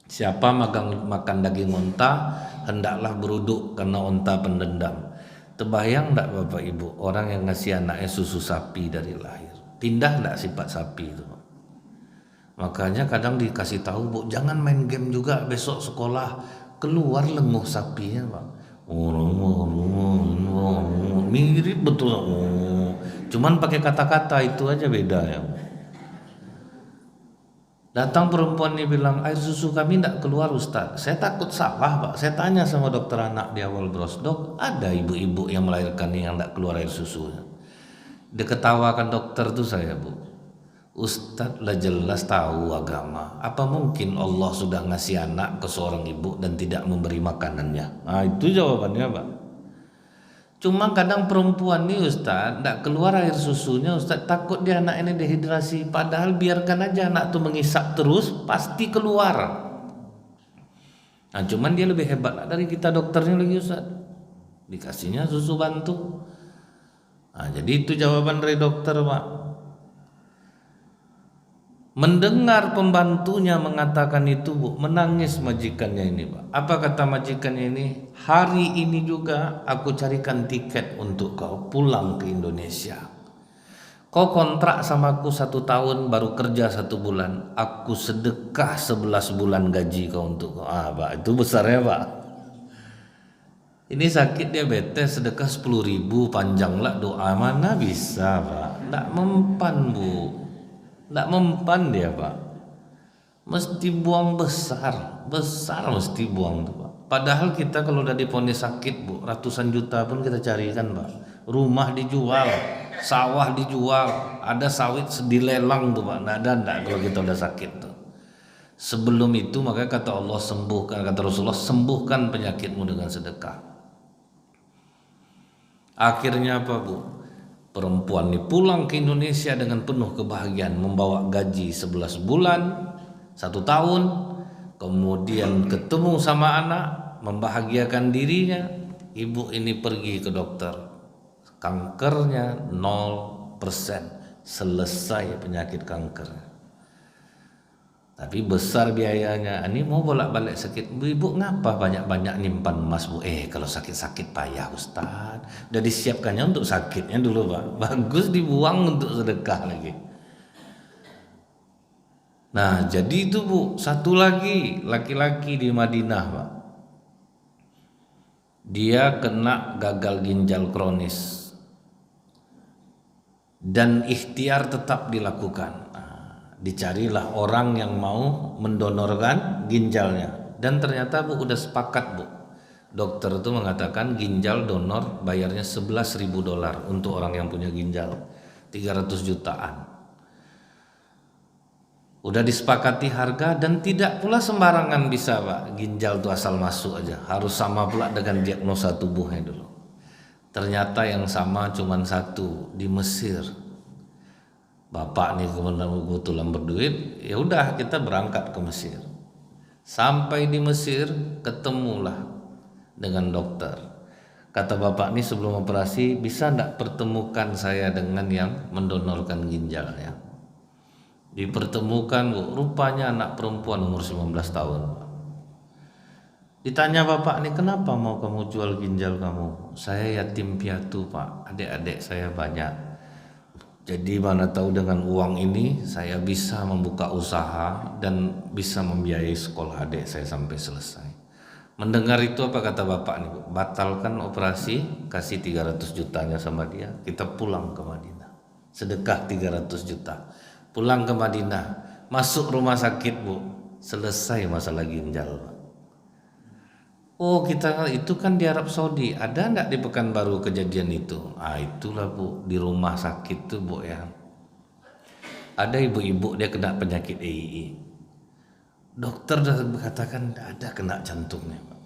Siapa makan daging onta, hendaklah beruduk karena onta pendendam. Terbayang enggak Bapak Ibu, orang yang ngasih anaknya susu sapi dari lahir, pindah enggak sifat sapi itu? Makanya kadang dikasih tahu Bu, jangan main game juga besok sekolah, keluar lenguh sapinya Pak. Mirip betul. Cuman pakai kata-kata itu aja beda ya. Datang perempuan ini bilang, air susu kami tidak keluar Ustaz. Saya takut salah Pak. Saya tanya sama dokter anak di awal bros, dok ada ibu-ibu yang melahirkan yang tidak keluar air susu. Dia ketawakan dokter tuh saya Bu. Ustaz lah jelas tahu agama. Apa mungkin Allah sudah ngasih anak ke seorang ibu dan tidak memberi makanannya? Nah itu jawabannya Pak. Cuma kadang perempuan nih Ustaz tidak keluar air susunya Ustaz, takut dia anak ini dehidrasi. Padahal biarkan aja anak tuh mengisap terus pasti keluar. Nah cuman dia lebih hebat dari kita dokternya lagi Ustaz, dikasihnya susu bantu. Nah jadi itu jawaban dari dokter Pak. Mendengar pembantunya mengatakan itu Bu, menangis majikannya ini Pak. Apa kata majikannya ini? Hari ini juga aku carikan tiket untuk kau pulang ke Indonesia. Kau kontrak sama aku 1 tahun, baru kerja 1 bulan. Aku sedekah 11 bulan gaji kau untuk kau. Pak, itu besarnya Pak. Ini sakit diabetes, sedekah 10.000, panjanglah doa, mana bisa Pak. Tidak mempan Bu. Tidak mempan dia Pak. Mesti buang besar mesti buang tuh Pak. Padahal kita kalau udah diponis sakit Bu, ratusan juta pun kita carikan Pak. Rumah dijual, sawah dijual, ada sawit dilelang tuh Pak. Nggak ada kalau kita udah sakit tuh. Sebelum itu maka kata Allah sembuhkan, kata Rasulullah sembuhkan penyakitmu dengan sedekah. Akhirnya apa Bu? Perempuan ini pulang ke Indonesia dengan penuh kebahagiaan, membawa gaji 11 bulan, 1 tahun, kemudian ketemu sama anak, membahagiakan dirinya. Ibu ini pergi ke dokter, kankernya 0%, selesai penyakit kanker. Tapi besar biayanya. Ini mau bolak-balik sakit. Ibu ngapa banyak-banyak nyimpan emas Bu? Kalau sakit-sakit payah Ustaz. Udah disiapkannya untuk sakitnya dulu Pak. Bagus dibuang untuk sedekah lagi. Nah jadi itu Bu. Satu lagi laki-laki di Madinah Pak. Dia kena gagal ginjal kronis. Dan ikhtiar tetap dilakukan. Dicarilah orang yang mau mendonorkan ginjalnya, dan ternyata Bu udah sepakat Bu. Dokter itu mengatakan ginjal donor bayarnya $11.000 untuk orang yang punya ginjal 300 jutaan. Udah disepakati harga, dan tidak pula sembarangan bisa Pak ginjal itu asal masuk aja, harus sama pula dengan diagnosa tubuhnya dulu. Ternyata yang sama cuman satu di Mesir. Bapak nih kebetulan berduit, ya udah kita berangkat ke Mesir. Sampai di Mesir ketemulah dengan dokter. Kata bapak nih sebelum operasi, bisa enggak pertemukan saya dengan yang mendonorkan ginjalnya. Dipertemukan Bu, rupanya anak perempuan umur 19 tahun. Ditanya bapak nih, kenapa mau kamu jual ginjal kamu? Saya yatim piatu Pak, adik-adik saya banyak. Jadi mana tahu dengan uang ini saya bisa membuka usaha dan bisa membiayai sekolah adik saya sampai selesai. Mendengar itu apa kata bapak nih Bu? Batalkan operasi, kasih 300 jutanya sama dia, kita pulang ke Madinah. Sedekah 300 juta. Pulang ke Madinah, masuk rumah sakit Bu, selesai masalah ginjal Pak. Oh kita itu kan di Arab Saudi, ada enggak di Pekanbaru kejadian itu? Itulah Bu, di rumah sakit tuh Bu ya. Ada ibu-ibu dia kena penyakit AII. Dokter dah berkatakan ada kena jantungnya Pak.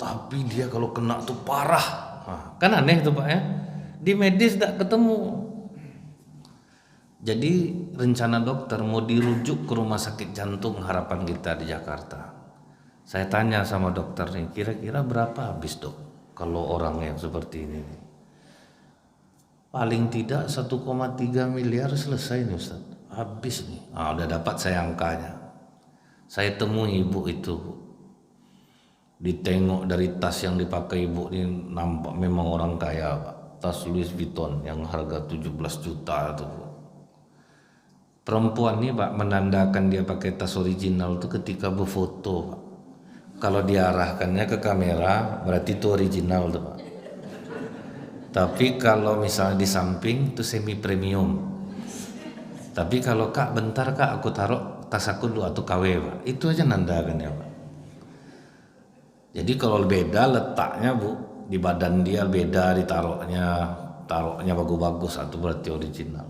Tapi dia kalau kena tuh parah. Kan aneh tuh Pak ya. Di medis enggak ketemu. Jadi rencana dokter mau dirujuk ke rumah sakit jantung harapan kita di Jakarta. Saya tanya sama dokter nih, kira-kira berapa habis Dok kalau orang yang seperti ini? Paling tidak 1,3 miliar selesai nih Ustaz. Habis nih. Udah dapat saya angkanya. Saya temui ibu itu. Ditengok dari tas yang dipakai ibu ini nampak memang orang kaya Pak. Tas Louis Vuitton yang harga 17 juta itu Bu. Perempuan nih Pak menandakan dia pakai tas original itu ketika berfoto Pak. Kalau diarahkannya ke kamera berarti itu original tuh Pak. Tapi kalau misalnya di samping itu semi premium. Tapi kalau Kak bentar Kak aku taruh tas aku dulu atau KW Pak. Itu aja nandakan ya Pak. Jadi kalau beda letaknya Bu, di badan dia beda taruhnya bagus-bagus atau berarti original.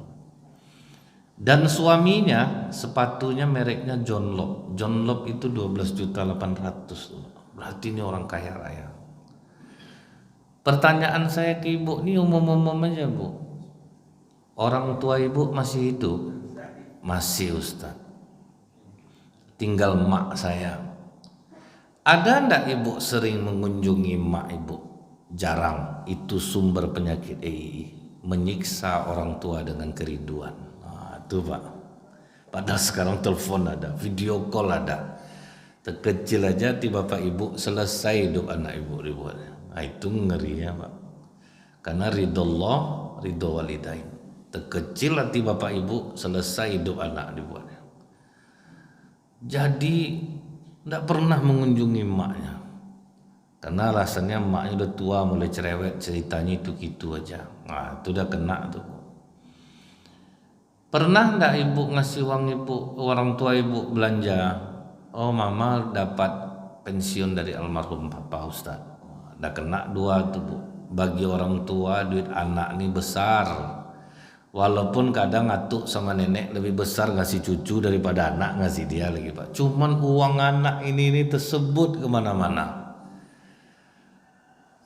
Dan suaminya sepatunya mereknya John Lobb. John Lobb itu 12.800.000. Berarti ini orang kaya raya. Pertanyaan saya ke ibu ini umum-umum aja Bu. Orang tua ibu masih hidup? Masih Ustaz. Tinggal mak saya. Ada enggak ibu sering mengunjungi mak ibu? Jarang. Itu sumber penyakit AII. Menyiksa orang tua dengan kerinduan. Tuh Pak, padahal sekarang telepon ada, video call ada. Terkecil aja tiba Bapak Ibu selesai hidup anak ibu dibuatnya. Itu ngerinya Pak. Karena ridho Allah, ridho walidain. Terkecil hati Bapak Ibu selesai hidup anak dibuatnya. Jadi tidak pernah mengunjungi emaknya. Karena alasannya emaknya udah tua, mulai cerewet, ceritanya itu gitu aja. Itu udah kena tuh. Pernah enggak ibu ngasih uang ibu, orang tua ibu belanja? Oh mama dapat pensiun dari almarhum papa Ustaz. Udah kena 2 tuh Bu. Bagi orang tua duit anak ini besar. Walaupun kadang atuk sama nenek lebih besar ngasih cucu daripada anak ngasih dia lagi Pak. Cuman uang anak ini tersebut kemana-mana.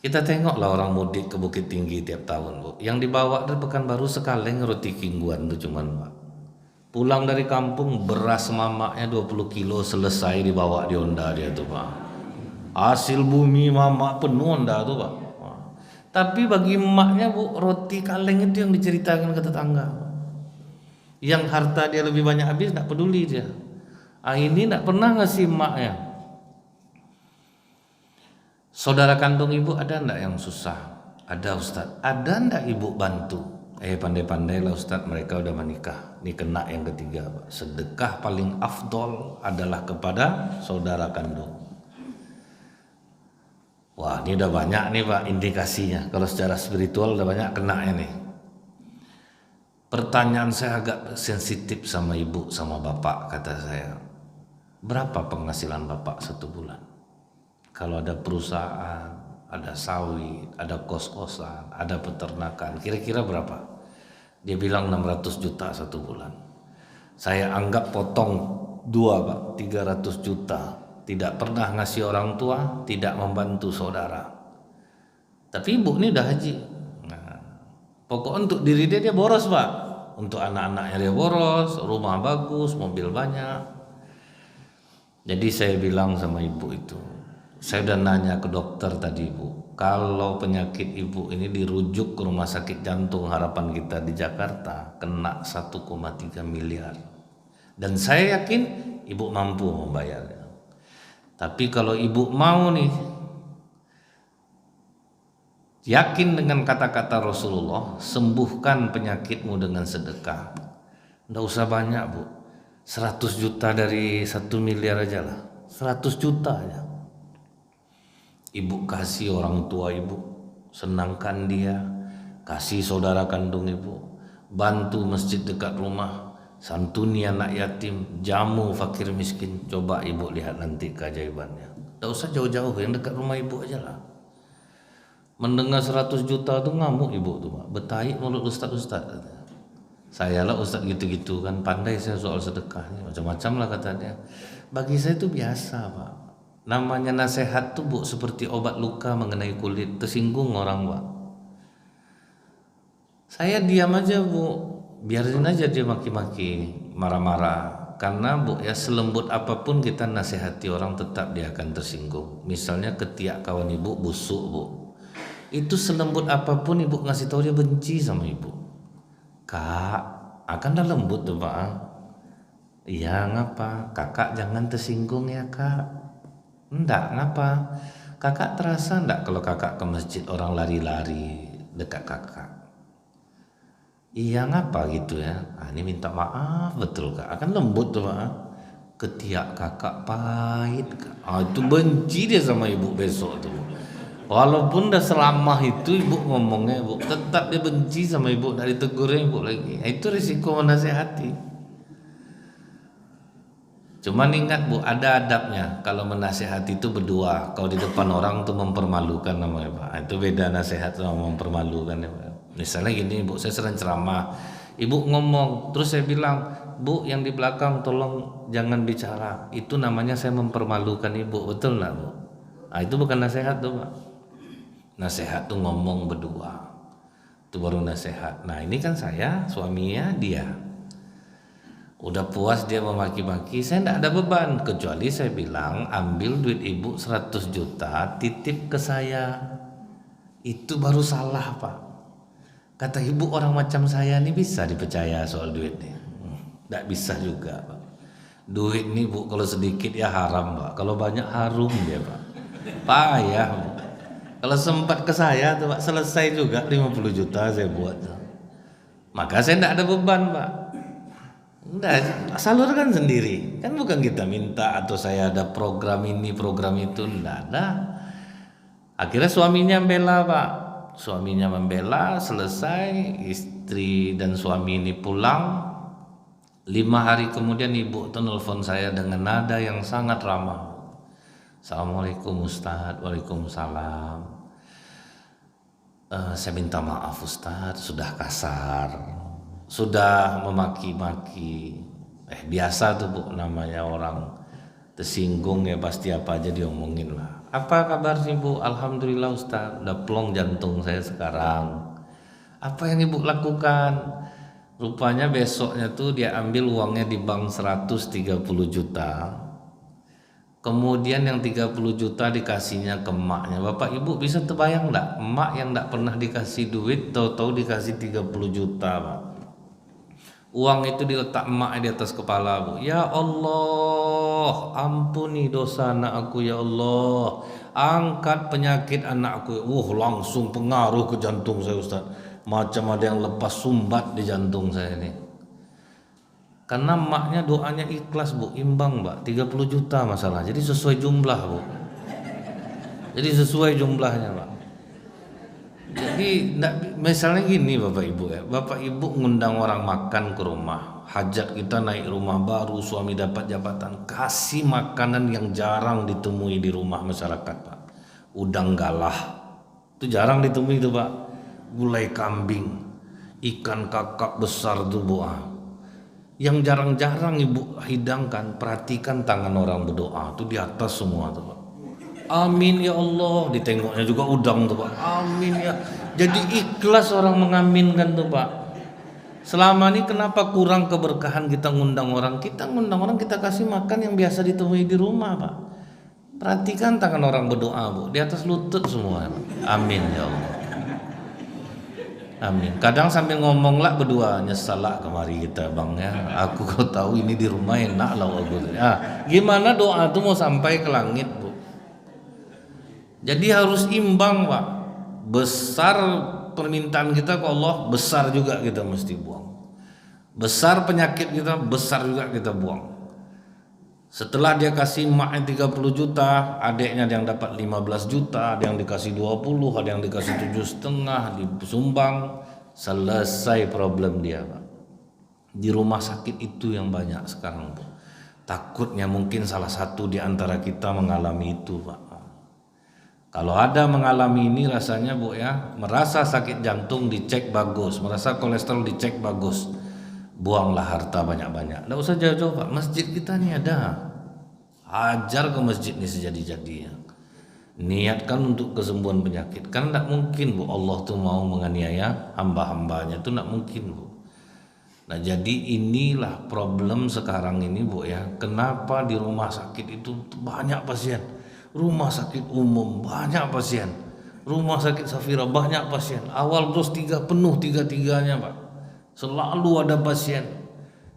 Kita tengoklah orang mudik ke Bukit Tinggi tiap tahun Bu. Yang dibawa dari Pekanbaru sekaleng roti kingguan tuh cuman Pak. Pulang dari kampung beras mamaknya 20 kilo selesai dibawa di Honda dia tuh Pak. Hasil bumi mamak penuh Honda tuh Pak. Tapi bagi emaknya Bu, roti kaleng itu yang diceritakan ke tetangga. Yang harta dia lebih banyak habis, tidak peduli dia. Ini tidak pernah ngasih emaknya. Saudara kandung ibu ada ndak yang susah? Ada Ustaz. Ada ndak ibu bantu? Pandai-pandailah Ustaz, mereka udah menikah. Ini kena yang ketiga Pak. Sedekah paling afdol adalah kepada saudara kandung. Wah, ini udah banyak nih Pak indikasinya. Kalau secara spiritual udah banyak kena ini. Pertanyaan saya agak sensitif sama ibu sama bapak, kata saya. Berapa penghasilan bapak satu bulan? Kalau ada perusahaan, ada sawit, ada kos-kosan, ada peternakan, kira-kira berapa? Dia bilang 600 juta satu bulan. Saya anggap potong 2 Pak, 300 juta. Tidak pernah ngasih orang tua, tidak membantu saudara. Tapi ibu ini udah haji. Nah, pokok untuk diri dia boros Pak. Untuk anak-anaknya dia boros, rumah bagus, mobil banyak. Jadi saya bilang sama ibu itu, saya udah nanya ke dokter tadi ibu, kalau penyakit ibu ini dirujuk ke rumah sakit jantung harapan kita di Jakarta, kena 1,3 miliar. Dan saya yakin ibu mampu membayarnya. Tapi kalau ibu mau nih, yakin dengan kata-kata Rasulullah, sembuhkan penyakitmu dengan sedekah. Nggak usah banyak Bu, 100 juta dari 1 miliar aja lah, 100 juta aja. Ibu kasih orang tua ibu, senangkan dia, kasih saudara kandung ibu, bantu masjid dekat rumah, santuni anak yatim, jamu fakir miskin. Coba ibu lihat nanti keajaibannya. Tidak usah jauh-jauh, yang dekat rumah ibu aja lah. Mendengar 100 juta tuh ngamuk ibu tuh Pak. Betaik mulut ustaz-ustaz. Saya lah ustaz gitu-gitu kan, pandai saya soal sedekah, macam-macam lah katanya. Bagi saya itu biasa Pak. Namanya nasihat tuh Bu seperti obat luka mengenai kulit, tersinggung orang Pak. Saya diam aja Bu, biarin aja dia maki-maki, marah-marah. Karena Bu ya, selembut apapun kita nasihati orang tetap dia akan tersinggung. Misalnya ketiak kawan ibu busuk Bu, itu selembut apapun ibu ngasih tahu dia benci sama ibu. Kak, akan dah lembut tuh Pak. Iya ngapa? Kakak jangan tersinggung ya Kak. Enggak, ngapa? Kakak terasa enggak kalau kakak ke masjid orang lari-lari dekat kakak? Iya ngapa gitu ya? Ini minta maaf betul Kak. Akan lembut tuh Pak. Ketiak kakak pahit Kak. Itu benci dia sama ibu besok tuh. Walaupun udah selamah itu ibu ngomongnya Bu, tetap dia benci sama ibu, dari tegurnya ibu lagi. Itu risiko menasehati. Cuman ingat Bu, ada adabnya. Kalau menasehati itu berdua. Kalau di depan orang tuh mempermalukan namanya Pak. Itu beda nasihat sama mempermalukan ya Pak. Misalnya gini Bu, saya sering ceramah, ibu ngomong, terus saya bilang, Bu yang di belakang tolong jangan bicara. Itu namanya saya mempermalukan ibu, betul nggak Bu? Itu bukan nasihat tuh Pak. Nasihat tuh ngomong berdua, itu baru nasihat. Nah ini kan saya, suaminya dia. Udah puas dia memaki-maki, saya tidak ada beban. Kecuali saya bilang, ambil duit ibu 100 juta, titip ke saya. Itu baru salah Pak. Kata ibu, orang macam saya ini bisa dipercaya soal duit nih? Tidak bisa juga Pak. Duit nih Bu, kalau sedikit ya haram Pak. Kalau banyak harum dia Pak. Payah Bu. Kalau sempat ke saya tuh Pak, selesai juga 50 juta saya buat. Maka saya tidak ada beban Pak. Enggak, salurkan sendiri. Kan bukan kita minta atau saya ada program ini, program itu. Enggak ada. Akhirnya suaminya membela Pak. Suaminya membela, selesai. Istri dan suami ini pulang. 5 hari kemudian ibu tuh nelfon saya dengan nada yang sangat ramah. Assalamualaikum Ustaz. Waalaikumsalam. Saya minta maaf Ustaz, sudah kasar, sudah memaki-maki. Biasa tuh Bu, namanya orang tersinggung ya pasti apa aja diomongin lah. Apa kabar sih Bu? Alhamdulillah Ustaz, udah plong jantung saya sekarang. Apa yang Ibu lakukan? Rupanya besoknya tuh dia ambil uangnya di bank 130 juta. Kemudian yang 30 juta dikasihnya ke emaknya. Bapak Ibu bisa terbayang enggak? Emak yang enggak pernah dikasih duit tahu-tahu dikasih 30 juta, Pak. Uang itu diletak emak di atas kepala, Bu. Ya Allah, ampuni dosa anak aku ya Allah. Angkat penyakit anakku. Langsung pengaruh ke jantung saya, Ustaz. Macam ada yang lepas sumbat di jantung saya ini. Karena emaknya doanya ikhlas Bu, imbang Mbak, 30 juta masalah. Jadi sesuai jumlah Bu. Jadi sesuai jumlahnya Pak. Jadi misalnya gini Bapak Ibu ya, Bapak Ibu ngundang orang makan ke rumah, hajat kita naik rumah baru, suami dapat jabatan, kasih makanan yang jarang ditemui di rumah masyarakat Pak. Udang galah, itu jarang ditemui itu Pak. Gulai kambing, ikan kakap besar tuh Bu. Yang jarang-jarang Ibu hidangkan, perhatikan tangan orang berdoa tuh di atas semua tuh Pak. Amin ya Allah, ditengoknya juga udang tuh Pak. Amin ya. Jadi ikhlas orang mengaminkan tuh Pak. Selama ini kenapa kurang keberkahan kita ngundang orang? Kita ngundang orang, kita kasih makan yang biasa ditemui di rumah Pak. Perhatikan tangan orang berdoa Bu, di atas lutut semua Pak. Amin ya Allah. Amin. Kadang sambil ngomong lah berdua, nyesal lah kemari kita bang ya. Aku kau tahu ini di rumah enak lah aku. Gimana doa tuh mau sampai ke langit Bu? Jadi harus imbang Pak. Besar permintaan kita ke Allah, besar juga kita mesti buang. Besar penyakit kita, besar juga kita buang. Setelah dia kasih emaknya 30 juta, adiknya ada yang dapat 15 juta, ada yang dikasih 20, ada yang dikasih 7,5, disumbang, selesai problem dia Pak. Di rumah sakit itu yang banyak sekarang Pak. Takutnya mungkin salah satu di antara kita mengalami itu Pak. Kalau ada mengalami ini rasanya Bu ya, merasa sakit jantung dicek bagus, merasa kolesterol dicek bagus. Buanglah harta banyak-banyak. Nggak usah jauh-jauh Pak, masjid kita nih ada. Hajar ke masjid ini sejadi-jadinya. Niatkan untuk kesembuhan penyakit. Karena nggak mungkin Bu Allah tuh mau menganiaya hamba-hambanya, itu nggak mungkin Bu. Nah jadi inilah problem sekarang ini Bu ya. Kenapa di rumah sakit itu banyak pasien? Rumah sakit umum banyak pasien. Rumah sakit Safira banyak pasien. Awal terus 3 penuh 3-3-nya Pak. Selalu ada pasien.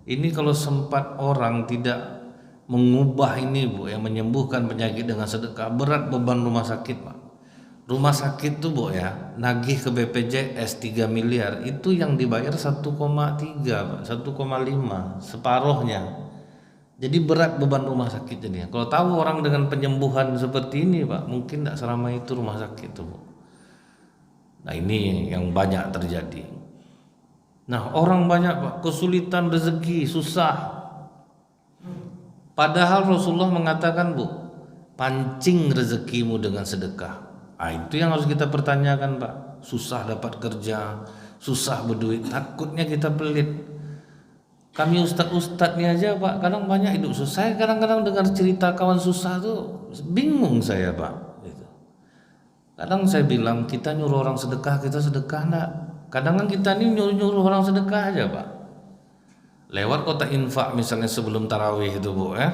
Ini kalau sempat orang tidak mengubah ini Bu, yang menyembuhkan penyakit dengan sedekah, berat beban rumah sakit Pak. Rumah sakit tuh Bu ya, nagih ke BPJS 3 miliar, itu yang dibayar 1,3 Pak, 1,5, separuhnya. Jadi berat beban rumah sakit jadinya. Kalau tahu orang dengan penyembuhan seperti ini Pak, mungkin tidak seramai itu rumah sakit tuh Bu. Nah ini yang banyak terjadi. Nah orang banyak Pak kesulitan rezeki, susah. Padahal Rasulullah mengatakan Bu, pancing rezekimu dengan sedekah. Itu yang harus kita pertanyakan Pak. Susah dapat kerja, susah berduit, takutnya kita pelit. Kami ustadz-ustadz ini aja Pak, kadang banyak hidup susah. Saya kadang-kadang dengar cerita kawan susah tuh bingung saya Pak. Kadang saya bilang kita nyuruh orang sedekah, kita sedekah enggak? Kadang kan kita ini nyuruh orang sedekah aja Pak. Lewat kotak infak misalnya sebelum tarawih itu Bu ya.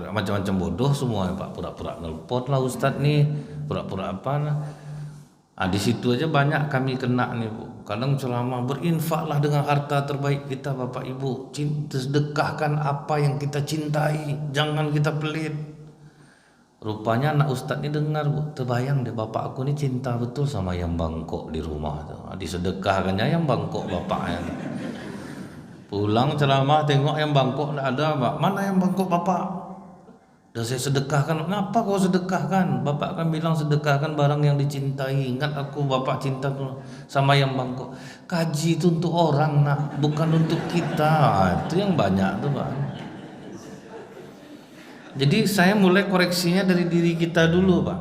Macam-macam bodoh semua Pak. Pura-pura nelpon lah Ustadz nih, pura-pura apa nah. Di situ aja banyak kami kena nih Bu. Kadang ceramah berinfaklah dengan harta terbaik kita Bapak Ibu. Sedekahkan apa yang kita cintai, jangan kita pelit. Rupanya anak Ustadz ini dengar Bu, terbayang deh bapak aku ini cinta betul sama yang bangkok di rumah tuh. Disedekahkannya yang bangkok bapaknya. Pulang ceramah tengok yang bangkok enggak ada Pak. Mana yang bangkok bapak? Udah saya sedekahkan. Kenapa kau sedekahkan? Bapak kan bilang sedekahkan barang yang dicintai. Ingat aku bapak cinta sama yang bangkok. Kaji itu untuk orang nak, bukan untuk kita. Itu yang banyak tuh Pak. Jadi saya mulai koreksinya dari diri kita dulu Pak.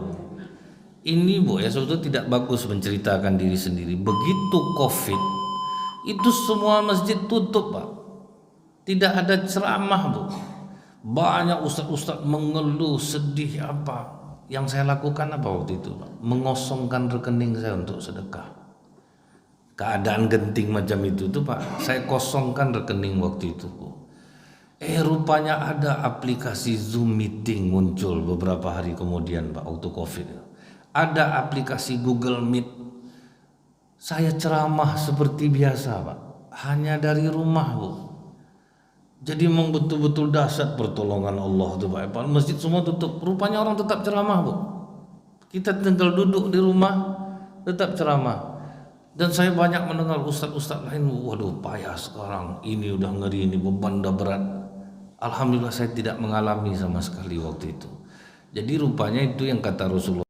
Ini Bu ya sebetulnya tidak bagus menceritakan diri sendiri. Begitu COVID Itu semua masjid tutup Pak. Tidak ada ceramah Bu. Banyak ustaz-ustaz mengeluh, sedih apa. Yang saya lakukan apa waktu itu Pak? Mengosongkan rekening saya untuk sedekah. Keadaan genting macam itu tuh Pak, saya kosongkan rekening waktu itu Bu. Rupanya ada aplikasi Zoom meeting muncul beberapa hari kemudian Pak, waktu Covid. Ada aplikasi Google Meet. Saya ceramah seperti biasa Pak, hanya dari rumah Bu. Jadi memang betul-betul dahsyat pertolongan Allah tuh Pak. Masjid semua tutup, rupanya orang tetap ceramah Bu. Kita tinggal duduk di rumah, tetap ceramah. Dan saya banyak mendengar ustaz-ustaz lain, waduh payah sekarang, ini udah ngeri, ini beban udah berat. Alhamdulillah saya tidak mengalami sama sekali waktu itu. Jadi rupanya itu yang kata Rasulullah